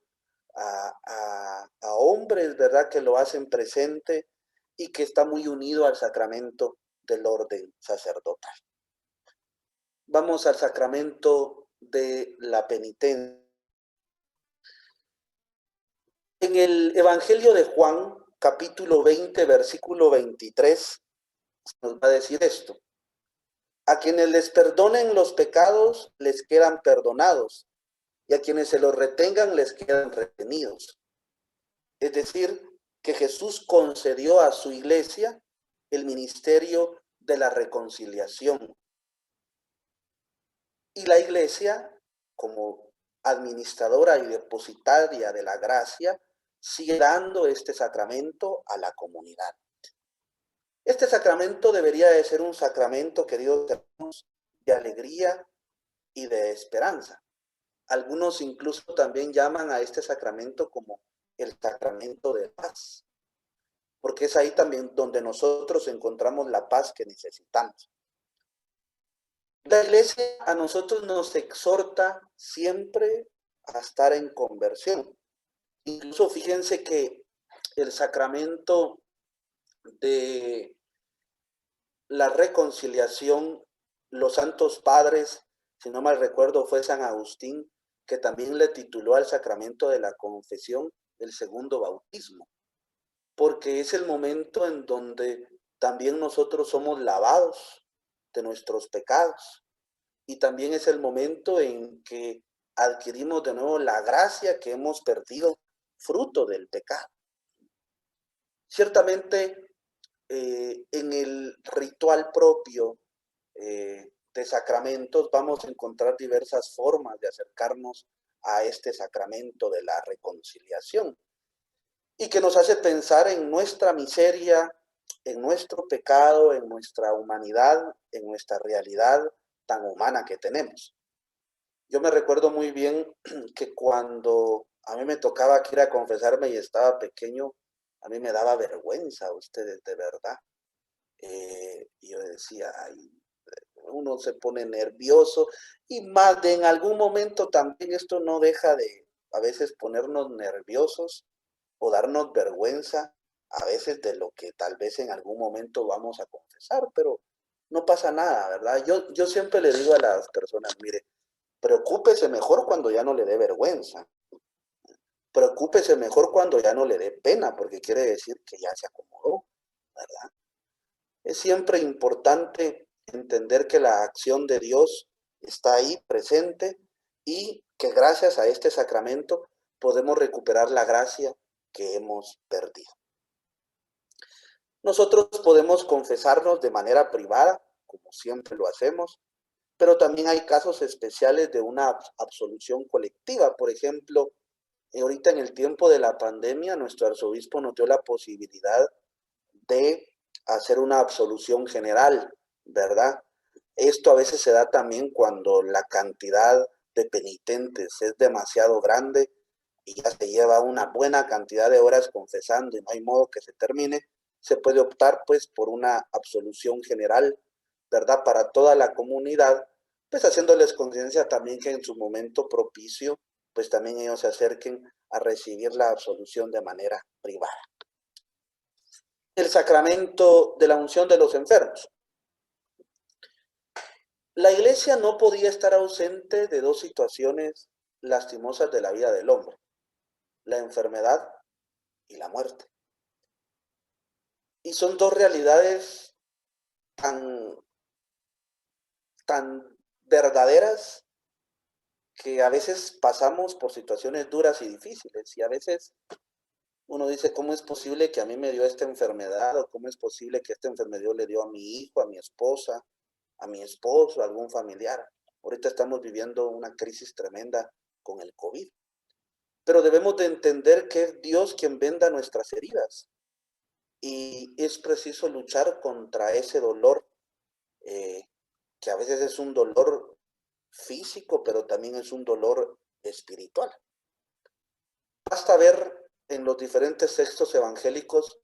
a hombres, ¿verdad? Que lo hacen presente y que está muy unido al sacramento del orden sacerdotal. Vamos al sacramento de la penitencia. En el Evangelio de Juan, capítulo 20, versículo 23, nos va a decir esto. A quienes les perdonen los pecados, les quedan perdonados, y a quienes se los retengan, les quedan retenidos. Es decir, que Jesús concedió a su iglesia el ministerio de la reconciliación. Y la iglesia, como administradora y depositaria de la gracia, sigue dando este sacramento a la comunidad. Este sacramento debería de ser un sacramento, queridos hermanos, de alegría y de esperanza. Algunos incluso también llaman a este sacramento como el sacramento de paz, porque es ahí también donde nosotros encontramos la paz que necesitamos. La iglesia a nosotros nos exhorta siempre a estar en conversión. Incluso fíjense que el sacramento de la reconciliación, los santos padres, si no mal recuerdo, fue San Agustín, que también le tituló al sacramento de la confesión el segundo bautismo, porque es el momento en donde también nosotros somos lavados de nuestros pecados, y también es el momento en que adquirimos de nuevo la gracia que hemos perdido fruto del pecado. Ciertamente, en el ritual propio de sacramentos vamos a encontrar diversas formas de acercarnos a este sacramento de la reconciliación y que nos hace pensar en nuestra miseria, en nuestro pecado, en nuestra humanidad, en nuestra realidad tan humana que tenemos. Yo me recuerdo muy bien que cuando a mí me tocaba ir a confesarme y estaba pequeño, a mí me daba vergüenza, ustedes, de verdad. Y yo decía, ay, uno se pone nervioso y más de en algún momento también esto no deja de a veces ponernos nerviosos o darnos vergüenza a veces de lo que tal vez en algún momento vamos a confesar, pero no pasa nada, ¿verdad? Yo siempre le digo a las personas, mire, preocúpese mejor cuando ya no le dé vergüenza, preocúpese mejor cuando ya no le dé pena, porque quiere decir que ya se acomodó, ¿verdad? Es siempre importante entender que la acción de Dios está ahí presente y que gracias a este sacramento podemos recuperar la gracia que hemos perdido. Nosotros podemos confesarnos de manera privada, como siempre lo hacemos, pero también hay casos especiales de una absolución colectiva. Por ejemplo, ahorita en el tiempo de la pandemia, nuestro arzobispo nos dio la posibilidad de hacer una absolución general, ¿verdad? Esto a veces se da también cuando la cantidad de penitentes es demasiado grande y ya se lleva una buena cantidad de horas confesando y no hay modo que se termine, se puede optar pues por una absolución general, ¿verdad? Para toda la comunidad, pues haciéndoles conciencia también que en su momento propicio, pues también ellos se acerquen a recibir la absolución de manera privada. El sacramento de la unción de los enfermos. La iglesia no podía estar ausente de dos situaciones lastimosas de la vida del hombre: la enfermedad y la muerte. Y son dos realidades tan verdaderas que a veces pasamos por situaciones duras y difíciles y a veces Uno dice, ¿cómo es posible que a mí me dio esta enfermedad? ¿O cómo es posible que esta enfermedad le dio a mi hijo, a mi esposa, a mi esposo, a algún familiar? Ahorita estamos viviendo una crisis tremenda con el COVID. Pero debemos de entender que es Dios quien venda nuestras heridas. Y es preciso luchar contra ese dolor, eh, que a veces es un dolor físico, pero también es un dolor espiritual. Basta ver en los diferentes textos evangélicos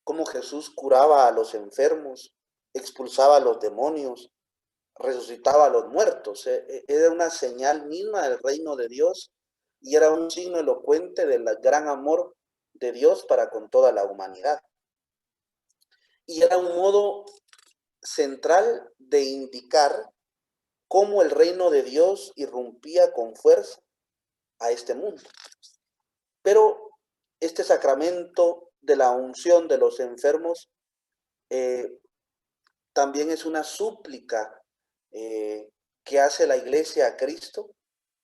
cómo Jesús curaba a los enfermos, expulsaba a los demonios, resucitaba a los muertos. Era una señal misma del reino de Dios y era un signo elocuente del gran amor de Dios para con toda la humanidad. Y era un modo central de indicar cómo el reino de Dios irrumpía con fuerza a este mundo. Pero este sacramento de la unción de los enfermos también es una súplica que hace la Iglesia a Cristo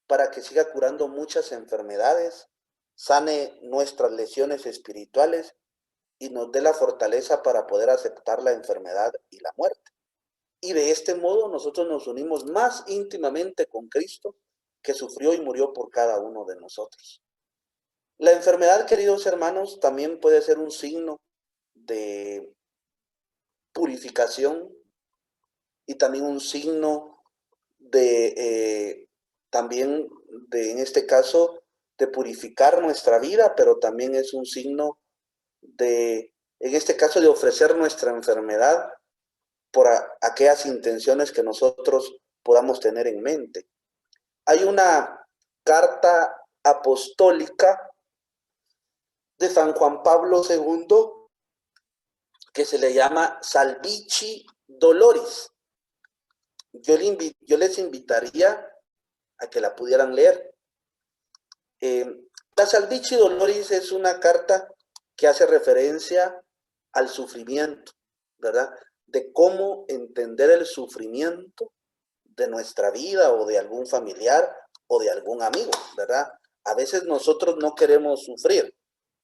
para que siga curando muchas enfermedades, sane nuestras lesiones espirituales y nos dé la fortaleza para poder aceptar la enfermedad y la muerte. Y de este modo nosotros nos unimos más íntimamente con Cristo, que sufrió y murió por cada uno de nosotros. La enfermedad, queridos hermanos, también puede ser un signo de purificación y también un signo también en este caso, de purificar nuestra vida, pero también es un signo en este caso, de ofrecer nuestra enfermedad por aquellas intenciones que nosotros podamos tener en mente. Hay una carta apostólica de San Juan Pablo II que se le llama Salvifici Doloris. Yo les invitaría a que la pudieran leer. La Salvifici Doloris es una carta que hace referencia al sufrimiento, ¿verdad? De cómo entender el sufrimiento de nuestra vida o de algún familiar o de algún amigo, ¿verdad? A veces nosotros no queremos sufrir,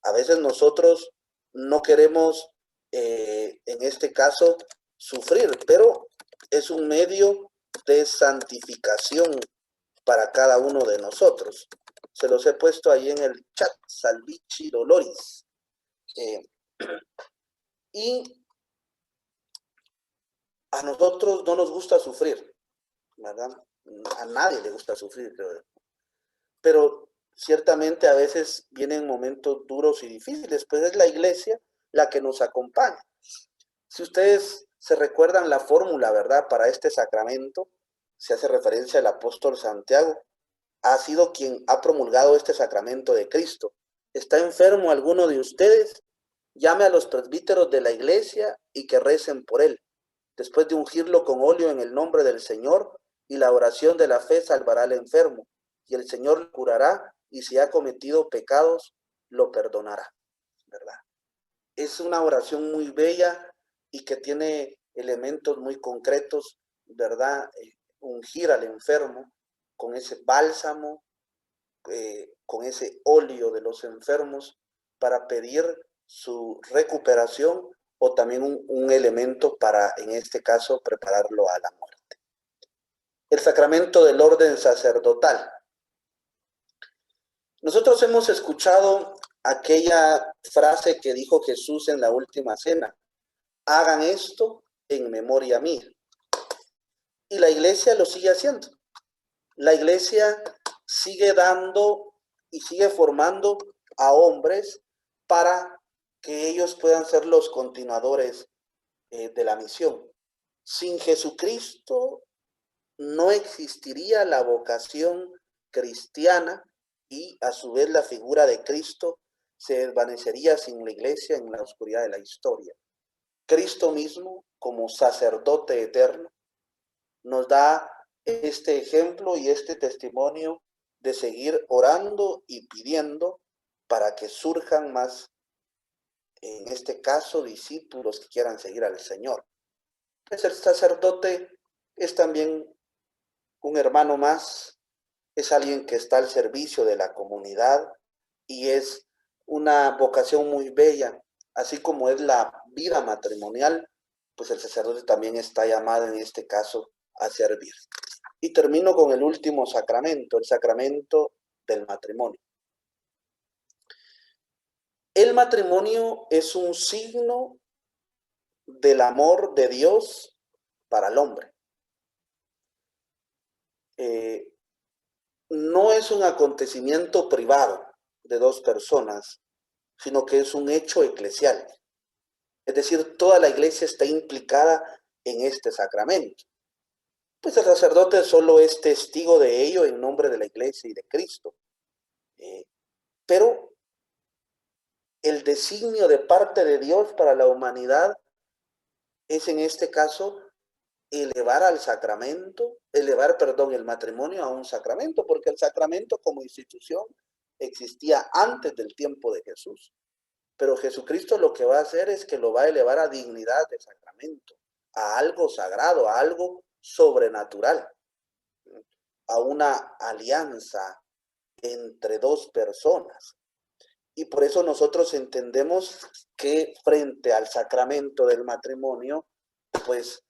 a veces nosotros no queremos, en este caso, sufrir, pero es un medio de santificación para cada uno de nosotros. Se los he puesto ahí en el chat, Salvifici Doloris. Y a nosotros no nos gusta sufrir, ¿verdad? A nadie le gusta sufrir, creo. Pero ciertamente a veces vienen momentos duros y difíciles, pues es la Iglesia la que nos acompaña. Si ustedes se recuerdan la fórmula, ¿verdad? Para este sacramento, se hace referencia al apóstol Santiago. Ha sido quien ha promulgado este sacramento de Cristo. ¿Está enfermo alguno de ustedes? Llame a los presbíteros de la iglesia y que recen por él. Después de ungirlo con óleo en el nombre del Señor, y la oración de la fe salvará al enfermo, y el Señor lo curará, y si ha cometido pecados, lo perdonará, ¿verdad? Es una oración muy bella y que tiene elementos muy concretos, ¿verdad? Ungir al enfermo con ese bálsamo, con ese óleo de los enfermos para pedir su recuperación o también un elemento para, en este caso, prepararlo a la muerte. El sacramento del orden sacerdotal. Nosotros hemos escuchado aquella frase que dijo Jesús en la última cena: hagan esto en memoria mía. Y la iglesia lo sigue haciendo. La iglesia sigue dando y sigue formando a hombres para que ellos puedan ser los continuadores de la misión. Sin Jesucristo no existiría la vocación cristiana y a su vez la figura de Cristo se desvanecería sin la iglesia en la oscuridad de la historia. Cristo mismo, como sacerdote eterno, nos da este ejemplo y este testimonio de seguir orando y pidiendo para que surjan más, en este caso, discípulos que quieran seguir al Señor. Pues el sacerdote es también un hermano más, es alguien que está al servicio de la comunidad y es una vocación muy bella, así como es la vida matrimonial, pues el sacerdote también está llamado en este caso a servir. Y termino con el último sacramento, el sacramento del matrimonio. El matrimonio es un signo del amor de Dios para el hombre. No es un acontecimiento privado de dos personas, sino que es un hecho eclesial. Es decir, toda la iglesia está implicada en este sacramento. Pues el sacerdote solo es testigo de ello en nombre de la iglesia y de Cristo. Pero el designio de parte de Dios para la humanidad es en este caso elevar el matrimonio a un sacramento, porque el sacramento como institución existía antes del tiempo de Jesús. Pero Jesucristo lo que va a hacer es que lo va a elevar a dignidad de sacramento, a algo sagrado, a algo sobrenatural, a una alianza entre dos personas. Y por eso nosotros entendemos que frente al sacramento del matrimonio, pues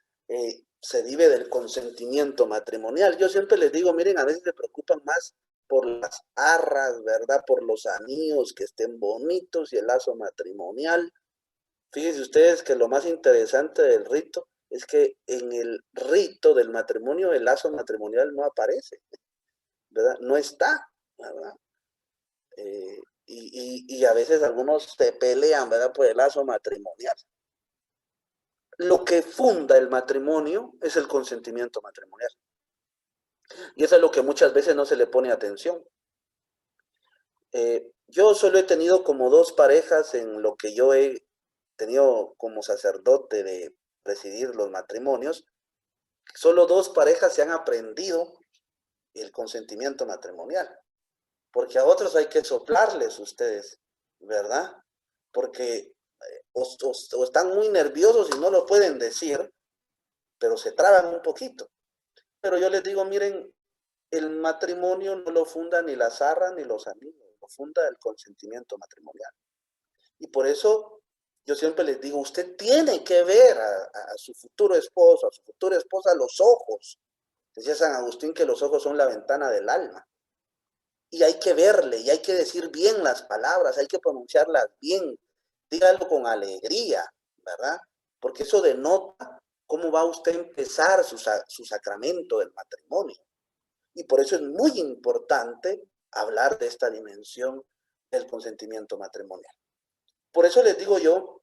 se vive del consentimiento matrimonial. Yo siempre les digo, miren, a veces se preocupan más por las arras, ¿verdad? Por los anillos que estén bonitos y el lazo matrimonial. Fíjense ustedes que lo más interesante del rito es que en el rito del matrimonio el lazo matrimonial no aparece, ¿verdad? No está, ¿verdad? Y a veces algunos se pelean, ¿verdad? Por el lazo matrimonial. Lo que funda el matrimonio es el consentimiento matrimonial. Y eso es lo que muchas veces no se le pone atención. Yo solo he tenido como dos parejas en lo que yo he tenido como sacerdote de presidir los matrimonios. Solo dos parejas se han aprendido el consentimiento matrimonial. Porque a otros hay que soplarles ustedes, ¿verdad? Porque o están muy nerviosos y no lo pueden decir, pero se traban un poquito. Pero yo les digo, miren, el matrimonio no lo funda ni la zarra ni los anillos, lo funda el consentimiento matrimonial. Y por eso yo siempre les digo, usted tiene que ver a su futuro esposo, a su futura esposa, a los ojos. Decía San Agustín que los ojos son la ventana del alma. Y hay que verle, y hay que decir bien las palabras, hay que pronunciarlas bien. Dígalo con alegría, ¿verdad? Porque eso denota cómo va usted a empezar su sacramento del matrimonio. Y por eso es muy importante hablar de esta dimensión del consentimiento matrimonial. Por eso les digo yo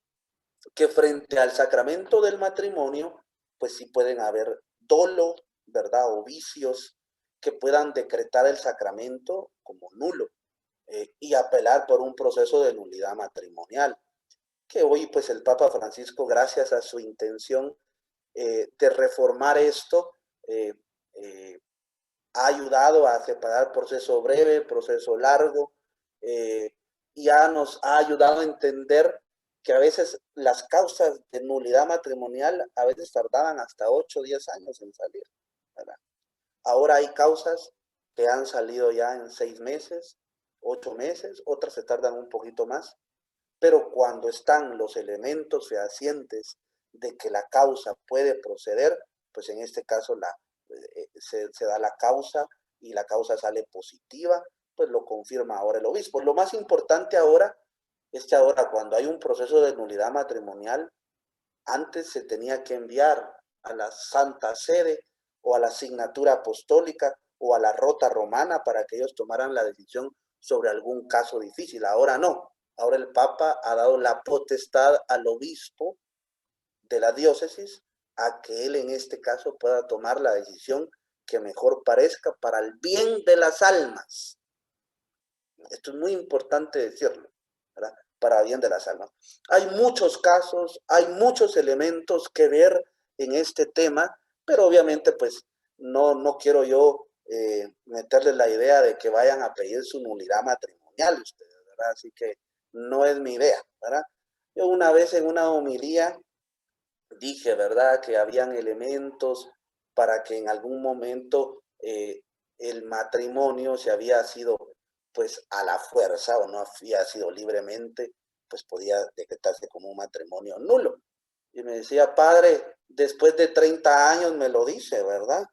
que frente al sacramento del matrimonio, pues sí pueden haber dolo, ¿verdad? O vicios que puedan decretar el sacramento como nulo y apelar por un proceso de nulidad matrimonial. Que hoy, pues el Papa Francisco, gracias a su intención de reformar esto, ha ayudado a separar proceso breve, proceso largo, y ya nos ha ayudado a entender que a veces las causas de nulidad matrimonial a veces tardaban hasta 8 o 10 años en salir, ¿verdad? Ahora hay causas que han salido ya en 6 meses, 8 meses, otras se tardan un poquito más, pero cuando están los elementos fehacientes de que la causa puede proceder, pues en este caso se da la causa y la causa sale positiva, pues lo confirma ahora el obispo. Lo más importante ahora es que ahora cuando hay un proceso de nulidad matrimonial, antes se tenía que enviar a la Santa Sede o a la Signatura Apostólica o a la Rota Romana para que ellos tomaran la decisión sobre algún caso difícil. Ahora no. Ahora el Papa ha dado la potestad al obispo de la diócesis a que él en este caso pueda tomar la decisión que mejor parezca para el bien de las almas. Esto es muy importante decirlo, ¿verdad? Para bien de las almas. Hay muchos casos, hay muchos elementos que ver en este tema, pero obviamente pues no quiero yo meterles la idea de que vayan a pedir su nulidad matrimonial ustedes, ¿verdad? Así que no es mi idea, ¿verdad? Yo una vez en una homilía dije, ¿verdad?, que habían elementos para que en algún momento el matrimonio se había sido pues a la fuerza o no había sido libremente, pues podía decretarse como un matrimonio nulo. Y me decía, padre, después de 30 años me lo dice, ¿verdad?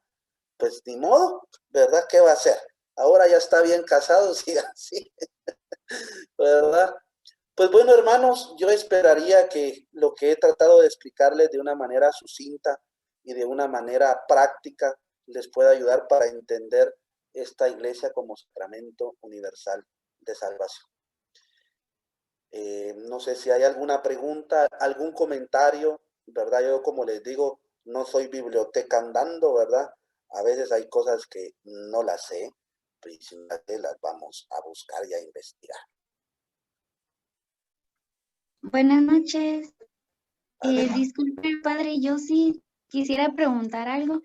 Pues ni modo, ¿verdad? ¿Qué va a hacer? Ahora ya está bien casado, siga así, ¿verdad? Pues bueno, hermanos, yo esperaría que lo que he tratado de explicarles de una manera sucinta y de una manera práctica les pueda ayudar para entender esta iglesia como sacramento universal de salvación. No sé si hay alguna pregunta, algún comentario, ¿verdad? Yo, como les digo, no soy biblioteca andando, ¿verdad? A veces hay cosas que no las sé, pero las vamos a buscar y a investigar. Buenas noches. Disculpe, padre, yo sí quisiera preguntar algo.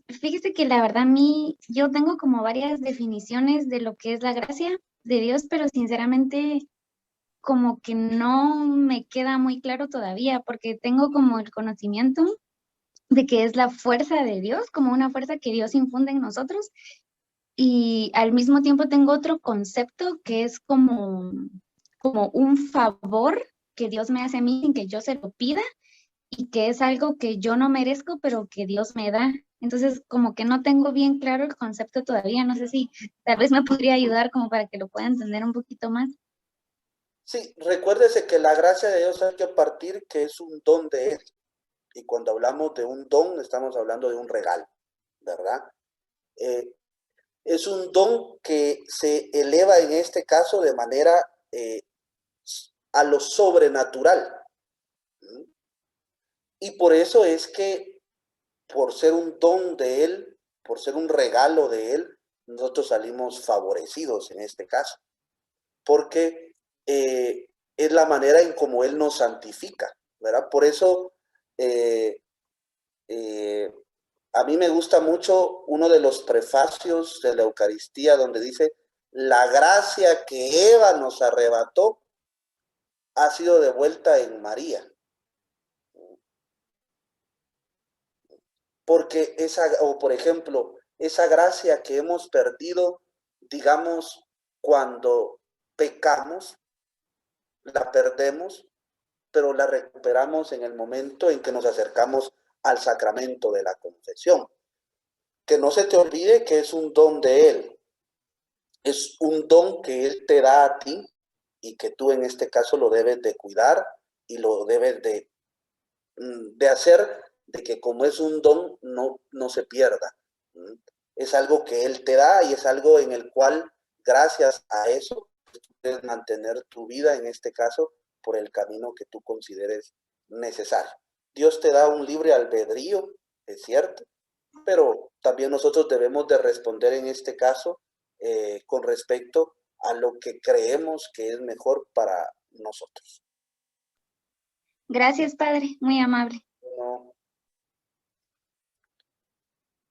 Fíjese que la verdad a mí, yo tengo como varias definiciones de lo que es la gracia de Dios, pero sinceramente como que no me queda muy claro todavía, porque tengo como el conocimiento de que es la fuerza de Dios, como una fuerza que Dios infunde en nosotros, y al mismo tiempo tengo otro concepto que es como un favor que Dios me hace a mí sin que yo se lo pida y que es algo que yo no merezco, pero que Dios me da. Entonces, como que no tengo bien claro el concepto todavía. No sé si tal vez me podría ayudar como para que lo pueda entender un poquito más. Sí, recuérdese que la gracia de Dios hay que partir que es un don de Él. Y cuando hablamos de un don, estamos hablando de un regalo, ¿verdad? Es un don que se eleva en este caso de manera a lo sobrenatural. Y por eso es que, por ser un don de Él, por ser un regalo de Él, nosotros salimos favorecidos en este caso. Porque es la manera en cómo Él nos santifica, ¿verdad? Por eso a mí me gusta mucho uno de los prefacios de la Eucaristía donde dice, la gracia que Eva nos arrebató ha sido devuelta en María. Porque o por ejemplo, esa gracia que hemos perdido, digamos, cuando pecamos, la perdemos, pero la recuperamos en el momento en que nos acercamos al sacramento de la confesión. Que no se te olvide que es un don de Él. Es un don que Él te da a ti y que tú en este caso lo debes de cuidar y lo debes de hacer de que como es un don no se pierda. Es algo que Él te da y es algo en el cual gracias a eso puedes mantener tu vida en este caso por el camino que tú consideres necesario. Dios te da un libre albedrío, es cierto, pero también nosotros debemos de responder en este caso con respecto a lo que creemos que es mejor para nosotros. Gracias, padre, muy amable.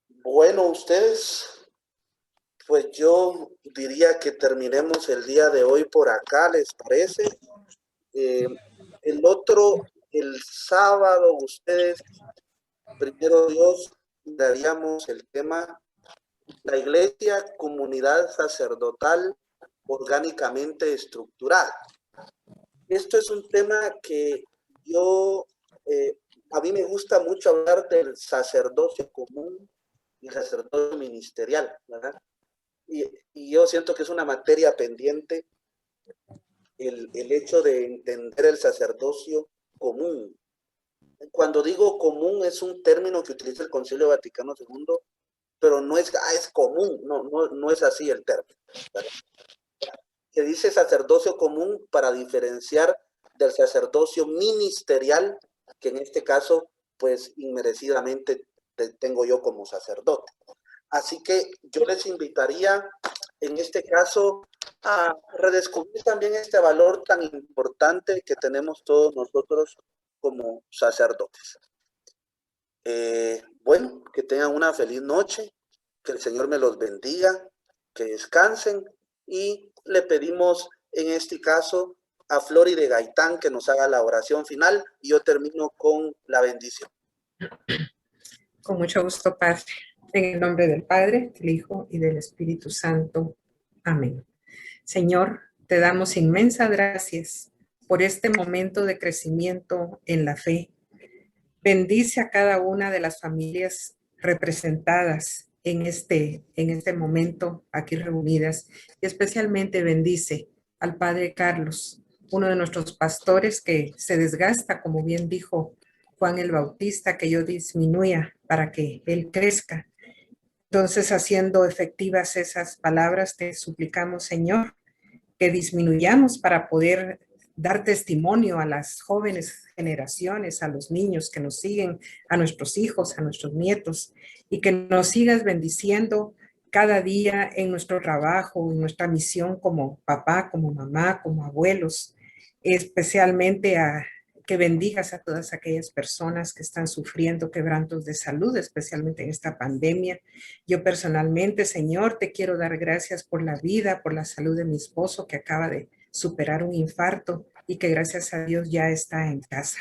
Bueno, ustedes, pues yo diría que terminemos el día de hoy por acá, ¿les parece? El sábado, ustedes, primero Dios, daríamos el tema la iglesia, comunidad sacerdotal orgánicamente estructurada. Esto es un tema que a mí me gusta mucho hablar del sacerdocio común y sacerdocio ministerial, ¿verdad? Y yo siento que es una materia pendiente el hecho de entender el sacerdocio común. Cuando digo común es un término que utiliza el Concilio Vaticano II, pero no es, es común, no es así el término, ¿verdad? Se dice sacerdocio común para diferenciar del sacerdocio ministerial, que en este caso, pues inmerecidamente tengo yo como sacerdote. Así que yo les invitaría, en este caso, a redescubrir también este valor tan importante que tenemos todos nosotros como sacerdotes. Bueno, que tengan una feliz noche, que el Señor me los bendiga, que descansen y le pedimos en este caso a Flori de Gaitán que nos haga la oración final y yo termino con la bendición. Con mucho gusto, Padre. En el nombre del Padre, del Hijo y del Espíritu Santo. Amén. Señor, te damos inmensas gracias por este momento de crecimiento en la fe. Bendice a cada una de las familias representadas en este momento aquí reunidas, y especialmente bendice al Padre Carlos, uno de nuestros pastores que se desgasta, como bien dijo Juan el Bautista, que yo disminuya para que él crezca. Entonces, haciendo efectivas esas palabras, te suplicamos, Señor, que disminuyamos para poder dar testimonio a las jóvenes generaciones, a los niños que nos siguen, a nuestros hijos, a nuestros nietos, y que nos sigas bendiciendo cada día en nuestro trabajo, en nuestra misión como papá, como mamá, como abuelos, especialmente que bendigas a todas aquellas personas que están sufriendo quebrantos de salud, especialmente en esta pandemia. Yo personalmente, Señor, te quiero dar gracias por la vida, por la salud de mi esposo que acaba de superar un infarto y que gracias a Dios ya está en casa.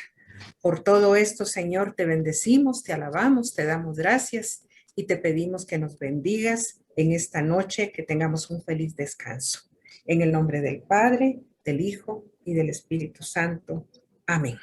Por todo esto, Señor, te bendecimos, te alabamos, te damos gracias y te pedimos que nos bendigas en esta noche, que tengamos un feliz descanso. En el nombre del Padre, del Hijo y del Espíritu Santo. Amén.